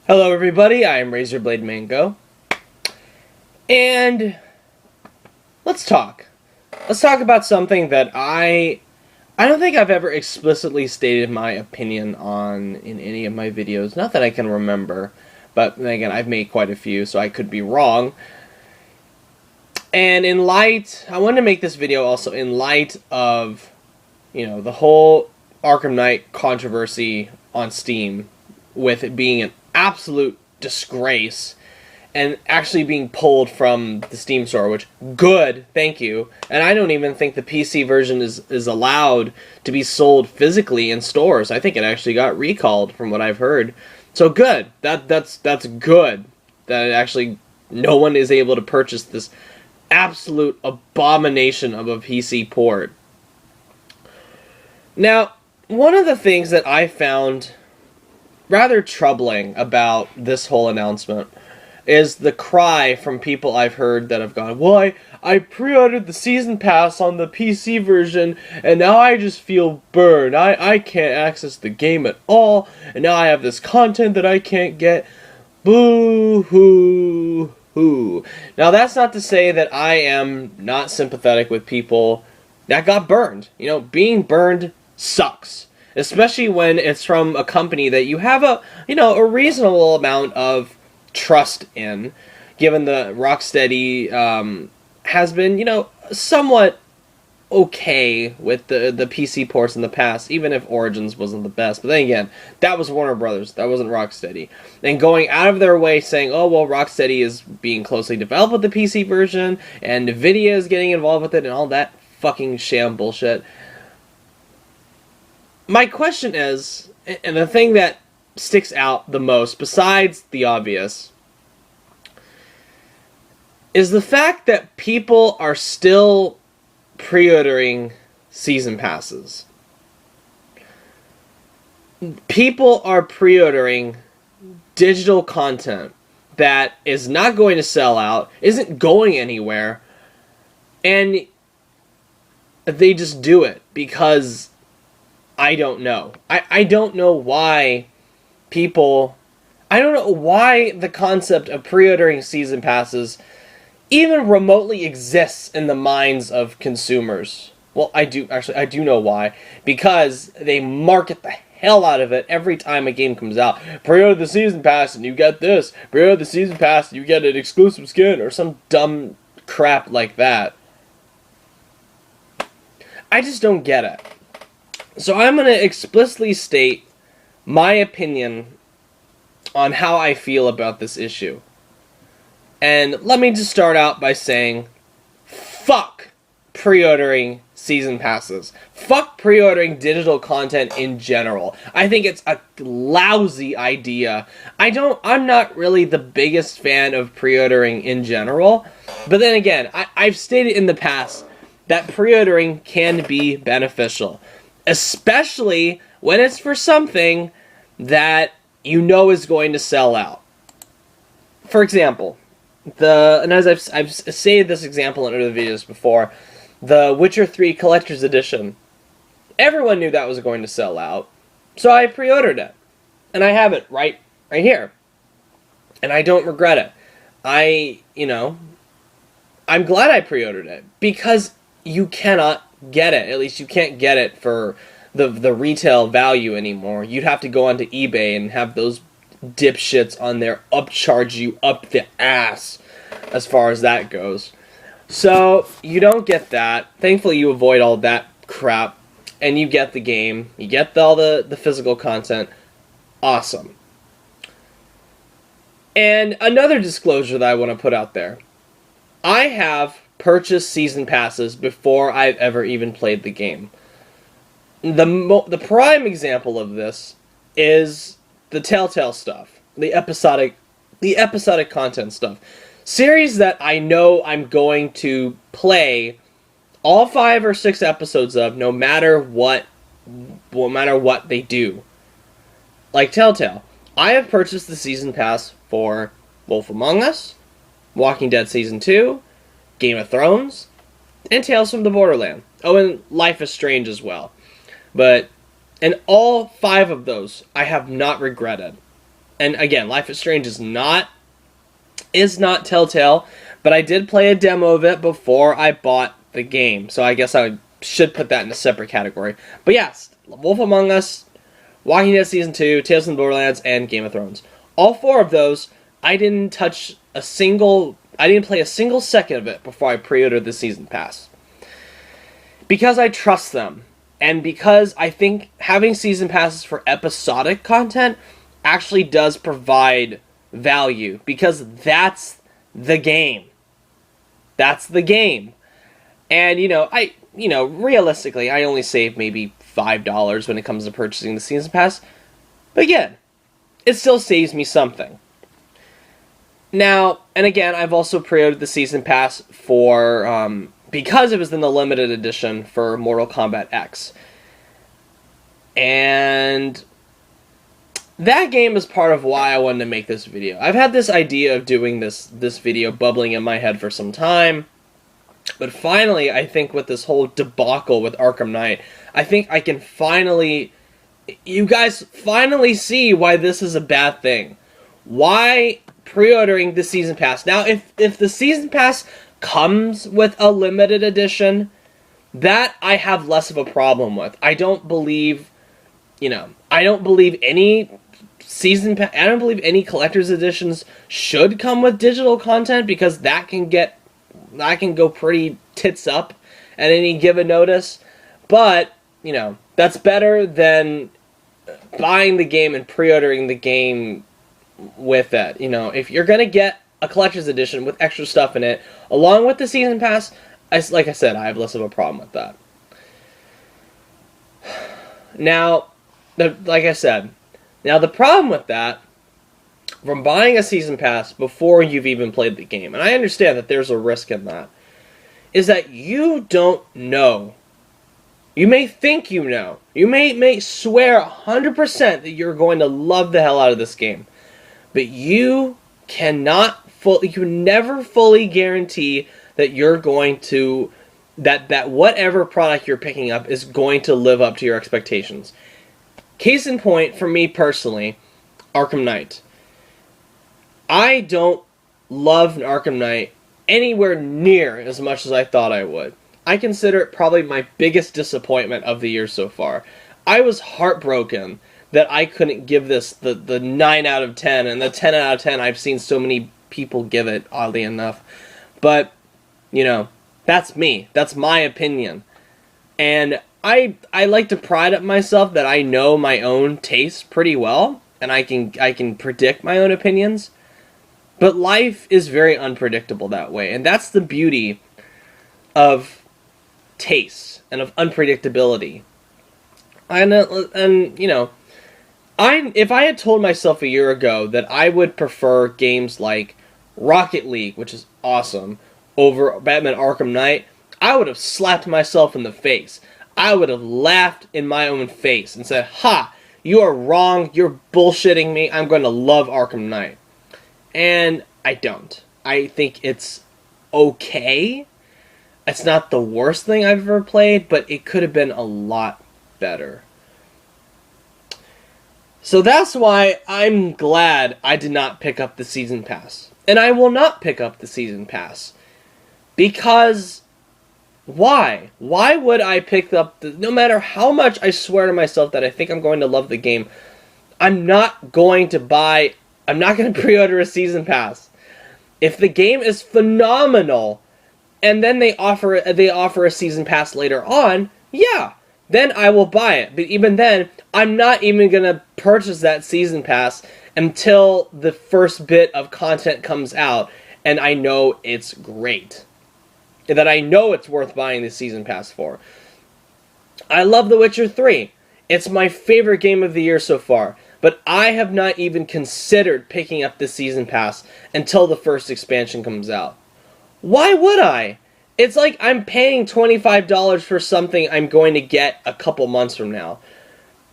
Hello everybody, I am Razorblade Mango, and let's talk. Let's talk about something that I don't think I've ever explicitly stated my opinion on in any of my videos, not that I can remember, but then again, I've made quite a few, so I could be wrong. And I wanted to make this video also in light of, the whole Arkham Knight controversy on Steam, with it being an absolute disgrace and actually being pulled from the Steam store, which, good, thank you. And I don't even think the PC version is allowed to be sold physically in stores. I think it actually got recalled from what I've heard. So good. That's good that actually no one is able to purchase this absolute abomination of a PC port. Now, one of the things that I found rather troubling about this whole announcement is the cry from people I've heard that have gone, well, I pre-ordered the Season Pass on the PC version, and now I just feel burned. I can't access the game at all, and now I have this content that I can't get. Boo-hoo-hoo. Now, that's not to say that I am not sympathetic with people that got burned. Being burned sucks. Especially when it's from a company that you have a reasonable amount of trust in, given the Rocksteady has been, somewhat okay with the PC ports in the past, even if Origins wasn't the best. But then again, that was Warner Brothers, that wasn't Rocksteady. And going out of their way saying, oh, well, Rocksteady is being closely developed with the PC version, and NVIDIA is getting involved with it, and all that fucking sham bullshit. My question is, and the thing that sticks out the most, besides the obvious, is the fact that people are still pre-ordering season passes. People are pre-ordering digital content that is not going to sell out, isn't going anywhere, and they just do it because I don't know. I don't know why I don't know why the concept of pre-ordering season passes even remotely exists in the minds of consumers. Well, I do know why. Because they market the hell out of it every time a game comes out. Pre-order the season pass and you get this. Pre-order the season pass and you get an exclusive skin or some dumb crap like that. I just don't get it. So I'm going to explicitly state my opinion on how I feel about this issue. And let me just start out by saying, fuck pre-ordering season passes. Fuck pre-ordering digital content in general. I think it's a lousy idea. I'm not really the biggest fan of pre-ordering in general. But then again, I've stated in the past that pre-ordering can be beneficial. Especially when it's for something that you know is going to sell out. For example, and as I've stated this example in other videos before, the Witcher 3 Collector's Edition. Everyone knew that was going to sell out, so I pre-ordered it. And I have it right here. And I don't regret it. I'm glad I pre-ordered it, because you cannot get it. At least you can't get it for the retail value anymore. You'd have to go onto eBay and have those dipshits on there upcharge you up the ass as far as that goes. So you don't get that. Thankfully you avoid all that crap and you get the game. You get all the physical content. Awesome. And another disclosure that I want to put out there. I have purchased season passes before I've ever even played the game. The prime example of this is the Telltale stuff, the episodic content stuff. Series that I know I'm going to play all 5 or 6 episodes of, no matter what they do. Like Telltale. I have purchased the season pass for Wolf Among Us, Walking Dead Season 2, Game of Thrones, and Tales from the Borderland. Oh, and Life is Strange as well. But in all 5 of those, I have not regretted. And again, Life is Strange is not Telltale, but I did play a demo of it before I bought the game, so I guess I should put that in a separate category. But yes, Wolf Among Us, Walking Dead Season 2, Tales from the Borderlands, and Game of Thrones. All 4 of those, I didn't play a single second of it before I pre-ordered the Season Pass. Because I trust them, and because I think having Season Passes for episodic content actually does provide value, because that's the game. That's the game. And, realistically, I only save maybe $5 when it comes to purchasing the Season Pass. But again, it still saves me something. Now, and again, I've also pre-ordered the Season Pass for, because it was in the limited edition for Mortal Kombat X. And that game is part of why I wanted to make this video. I've had this idea of doing this video bubbling in my head for some time. But finally, I think with this whole debacle with Arkham Knight, I think I can you guys finally see why this is a bad thing. Why pre-ordering the Season Pass. Now, if the Season Pass comes with a limited edition, that I have less of a problem with. I don't believe any Season Pass, I don't believe any collector's editions should come with digital content, because that can go pretty tits up at any given notice. But, that's better than buying the game and pre-ordering the game with it. If you're going to get a collector's edition with extra stuff in it, along with the Season Pass, like I said, I have less of a problem with that. Now, like I said, the problem with that, from buying a Season Pass before you've even played the game, and I understand that there's a risk in that, is that you don't know. You may think you know. You may swear 100% that you're going to love the hell out of this game. But you can never fully guarantee that you're going to, that whatever product you're picking up is going to live up to your expectations. Case in point, for me personally, Arkham Knight. I don't love Arkham Knight anywhere near as much as I thought I would. I consider it probably my biggest disappointment of the year so far. I was heartbroken that I couldn't give this the 9 out of 10, and the 10 out of 10 I've seen so many people give it, oddly enough. But, that's me. That's my opinion. And I like to pride at myself that I know my own taste pretty well, and I can predict my own opinions. But life is very unpredictable that way, and that's the beauty of taste and of unpredictability. If I had told myself a year ago that I would prefer games like Rocket League, which is awesome, over Batman Arkham Knight, I would have slapped myself in the face. I would have laughed in my own face and said, "Ha! You are wrong. You're bullshitting me. I'm going to love Arkham Knight." And I don't. I think it's okay. It's not the worst thing I've ever played, but it could have been a lot better. So that's why I'm glad I did not pick up the Season Pass. And I will not pick up the Season Pass. Because, why? Why would I pick up no matter how much I swear to myself that I think I'm going to love the game, I'm not going to pre-order a Season Pass. If the game is phenomenal, and then they offer a Season Pass later on, yeah, then I will buy it. But even then, I'm not even going to purchase that Season Pass until the first bit of content comes out, and I know it's great. That I know it's worth buying the Season Pass for. I love The Witcher 3. It's my favorite game of the year so far. But I have not even considered picking up the Season Pass until the first expansion comes out. Why would I? It's like I'm paying $25 for something I'm going to get a couple months from now.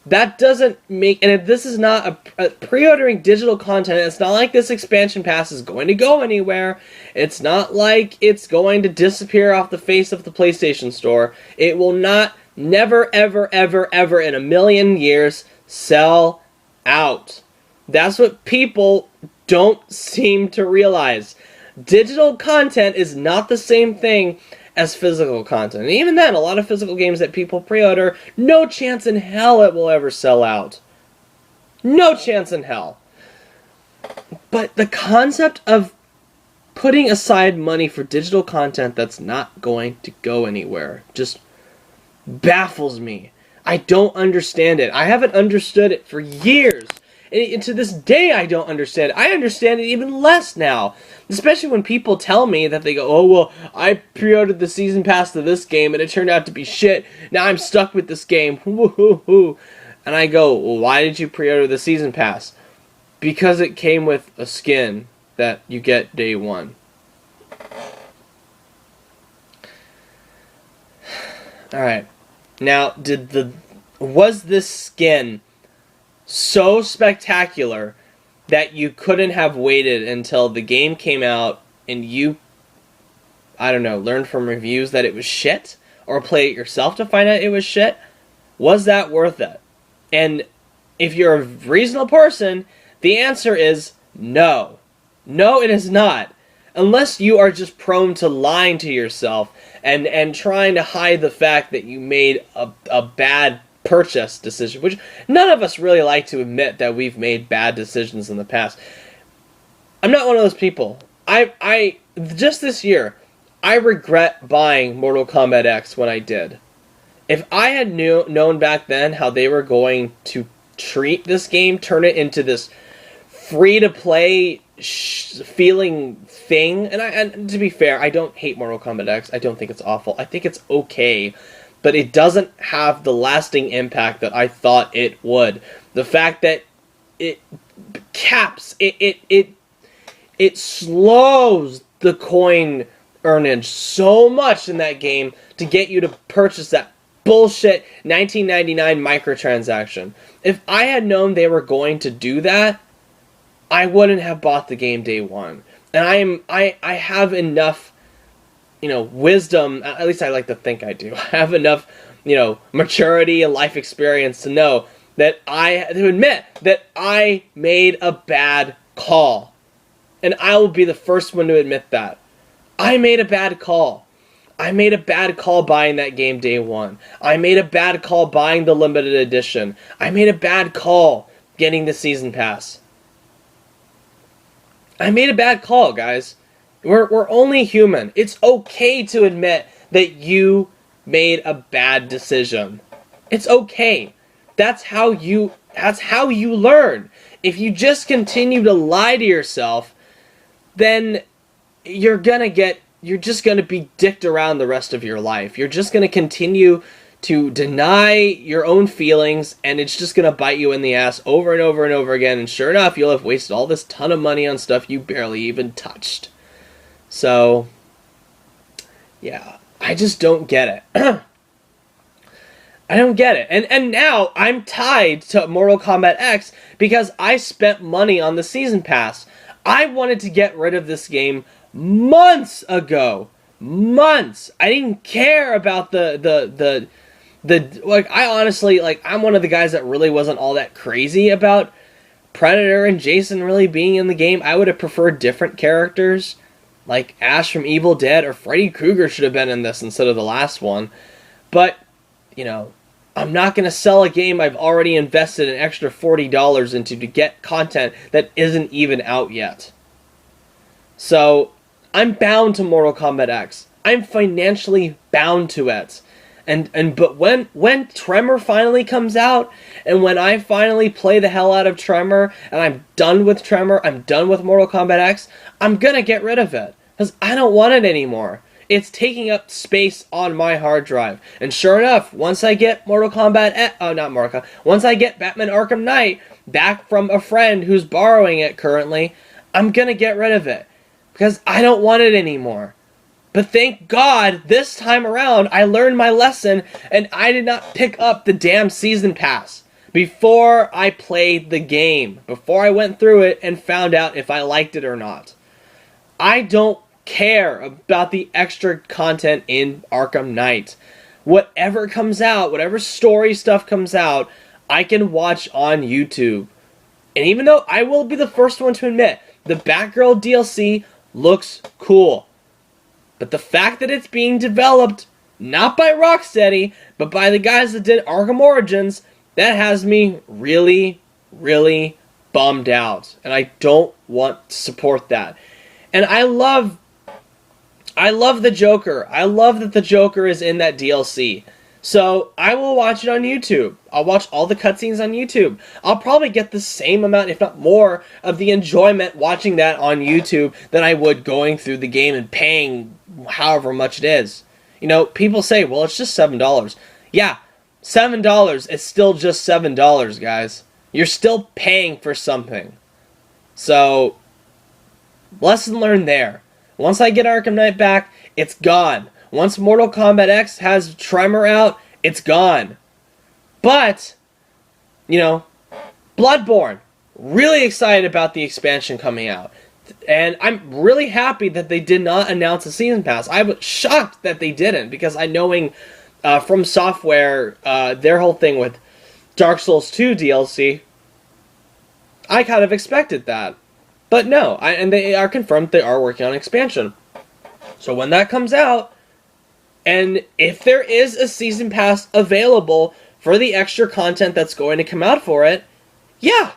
That doesn't make... And if this is not a pre-ordering digital content, it's not like this expansion pass is going to go anywhere. It's not like it's going to disappear off the face of the PlayStation Store. It will not, never, ever, ever, ever in a million years sell out. That's what people don't seem to realize. Digital content is not the same thing as physical content. And even then, a lot of physical games that people pre-order, no chance in hell it will ever sell out. No chance in hell. But the concept of putting aside money for digital content that's not going to go anywhere just baffles me. I don't understand it. I haven't understood it for years. And to this day, I don't understand it. I understand it even less now. Especially when people tell me that they go, oh, well, I pre-ordered the season pass to this game and it turned out to be shit. Now I'm stuck with this game. Woo-hoo-hoo. And I go, well, why did you pre-order the season pass? Because it came with a skin that you get day one. Alright. Now, was this skin so spectacular that you couldn't have waited until the game came out and you, I don't know, learned from reviews that it was shit? Or play it yourself to find out it was shit? Was that worth it? And if you're a reasonable person, the answer is no. No, it is not. Unless you are just prone to lying to yourself and trying to hide the fact that you made a bad purchase decision, which none of us really like to admit that we've made bad decisions in the past. I'm not one of those people. I just this year, I regret buying Mortal Kombat X when I did. If I had known back then how they were going to treat this game, turn it into this free-to-play feeling thing, and to be fair, I don't hate Mortal Kombat X. I don't think it's awful. I think it's okay, but it doesn't have the lasting impact that I thought it would. The fact that it caps, it slows the coin earnage so much in that game to get you to purchase that bullshit $19.99 microtransaction. If I had known they were going to do that, I wouldn't have bought the game day one. And I have enough, wisdom, at least I like to think I do. I have enough, maturity and life experience to know that to admit that I made a bad call. And I will be the first one to admit that. I made a bad call. I made a bad call buying that game day one. I made a bad call buying the limited edition. I made a bad call getting the season pass. I made a bad call, guys. We're only human. It's okay to admit that you made a bad decision. It's okay. That's how you learn. If you just continue to lie to yourself, then you're just gonna be dicked around the rest of your life. You're just gonna continue to deny your own feelings, and it's just gonna bite you in the ass over and over and over again, and sure enough, you'll have wasted all this ton of money on stuff you barely even touched. So, yeah, I just don't get it. I don't get it. And now I'm tied to Mortal Kombat X because I spent money on the season pass. I wanted to get rid of this game months ago. Months. I didn't care about the I honestly, I'm one of the guys that really wasn't all that crazy about Predator and Jason really being in the game. I would have preferred different characters, like Ash from Evil Dead or Freddy Krueger should have been in this instead of the last one. But, I'm not going to sell a game I've already invested an extra $40 into to get content that isn't even out yet. So, I'm bound to Mortal Kombat X. I'm financially bound to it. But when Tremor finally comes out, and when I finally play the hell out of Tremor, and I'm done with Tremor, I'm done with Mortal Kombat X, I'm gonna get rid of it. Because I don't want it anymore. It's taking up space on my hard drive. And sure enough, once I get once I get Batman Arkham Knight back from a friend who's borrowing it currently, I'm gonna get rid of it. Because I don't want it anymore. But thank God, this time around, I learned my lesson, and I did not pick up the damn season pass before I played the game. Before I went through it and found out if I liked it or not. I don't care about the extra content in Arkham Knight. Whatever comes out, whatever story stuff comes out, I can watch on YouTube. And even though I will be the first one to admit, the Batgirl DLC looks cool. But the fact that it's being developed not by Rocksteady, but by the guys that did Arkham Origins, that has me really, really bummed out. And I don't want to support that. And I love the Joker. I love that the Joker is in that DLC. So I will watch it on YouTube. I'll watch all the cutscenes on YouTube. I'll probably get the same amount, if not more, of the enjoyment watching that on YouTube than I would going through the game and paying however much it is. You know, people say, well, it's just $7. Yeah, $7 is still just $7, guys. You're still paying for something. So, lesson learned there. Once I get Arkham Knight back, it's gone. Once Mortal Kombat X has Tremor out, it's gone. But, you know, Bloodborne. Really excited about the expansion coming out. And I'm really happy that they did not announce a season pass. I was shocked that they didn't, because I knowing From Software, their whole thing with Dark Souls 2 DLC, I kind of expected that. But no, and they are confirmed they are working on expansion. So when that comes out, and if there is a season pass available for the extra content that's going to come out for it, yeah,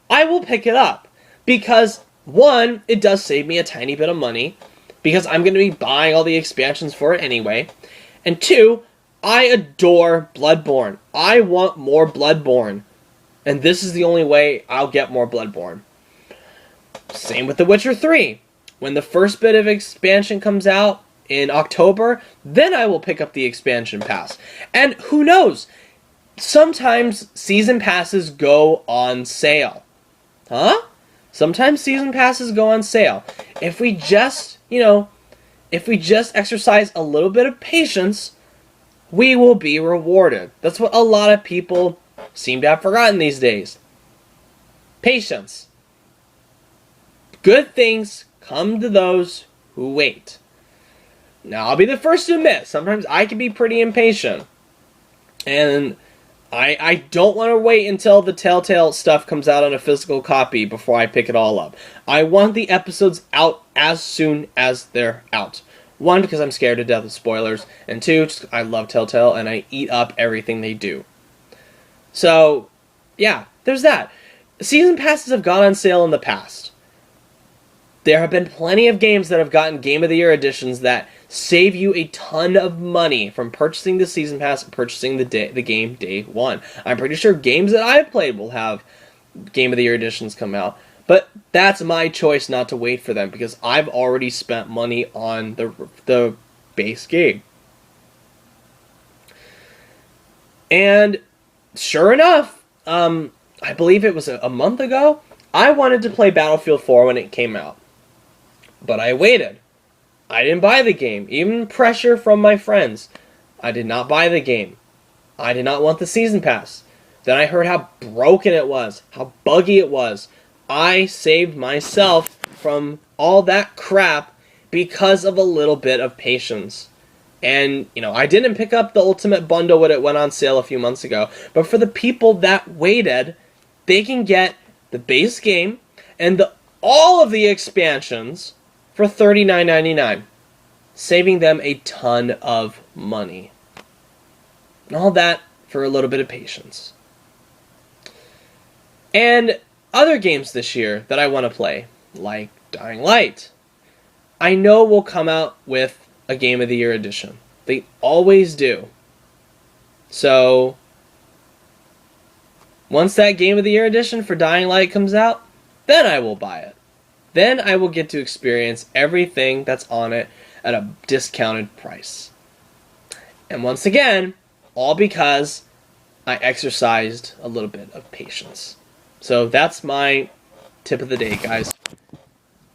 I will pick it up. Because, one, it does save me a tiny bit of money, because I'm going to be buying all the expansions for it anyway. And two, I adore Bloodborne. I want more Bloodborne. And this is the only way I'll get more Bloodborne. Same with The Witcher 3. When the first bit of expansion comes out in October, then I will pick up the expansion pass. And who knows? Sometimes season passes go on sale. Huh? Sometimes season passes go on sale. If we just, if we just exercise a little bit of patience, we will be rewarded. That's what a lot of people seem to have forgotten these days. Patience. Good things come to those who wait. Now, I'll be the first to admit, sometimes I can be pretty impatient. And I don't want to wait until the Telltale stuff comes out on a physical copy before I pick it all up. I want the episodes out as soon as they're out. One, because I'm scared to death of spoilers. And two, just I love Telltale and I eat up everything they do. So, yeah, there's that. Season passes have gone on sale in the past. There have been plenty of games that have gotten Game of the Year editions that save you a ton of money from purchasing the season pass and purchasing the game day one. I'm pretty sure games that I've played will have Game of the Year editions come out. But that's my choice not to wait for them, because I've already spent money on the base game. And sure enough, I believe it was a month ago, I wanted to play Battlefield 4 when it came out. But I waited. I didn't buy the game. Even pressure from my friends. I did not buy the game. I did not want the season pass. Then I heard how broken it was, how buggy it was. I saved myself from all that crap because of a little bit of patience. And, I didn't pick up the Ultimate Bundle when it went on sale a few months ago. But for the people that waited, they can get the base game and all of the expansions for $39.99, saving them a ton of money. And all that for a little bit of patience. And other games this year that I want to play, like Dying Light, I know will come out with a Game of the Year edition. They always do. So, once that Game of the Year edition for Dying Light comes out, then I will buy it. Then I will get to experience everything that's on it at a discounted price. And once again, all because I exercised a little bit of patience. So that's my tip of the day, guys.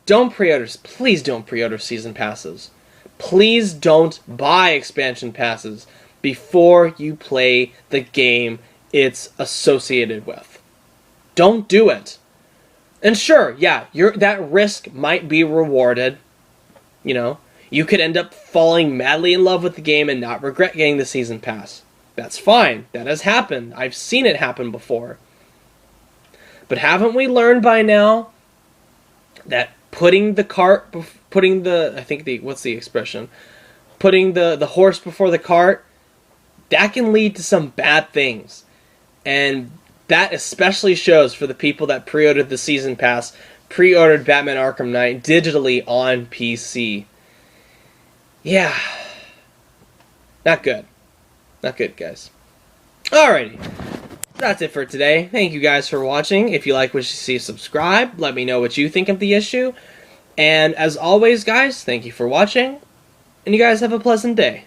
Don't pre-order. Please don't pre-order season passes. Please don't buy expansion passes before you play the game it's associated with. Don't do it. And sure, yeah, that risk might be rewarded. You could end up falling madly in love with the game and not regret getting the season pass. That's fine. That has happened. I've seen it happen before. But haven't we learned by now that putting the horse before the cart, that can lead to some bad things. And that especially shows for the people that pre-ordered the Season Pass, pre-ordered Batman Arkham Knight digitally on PC. Yeah. Not good. Not good, guys. Alrighty. That's it for today. Thank you guys for watching. If you like what you see, subscribe. Let me know what you think of the issue. And as always, guys, thank you for watching. And you guys have a pleasant day.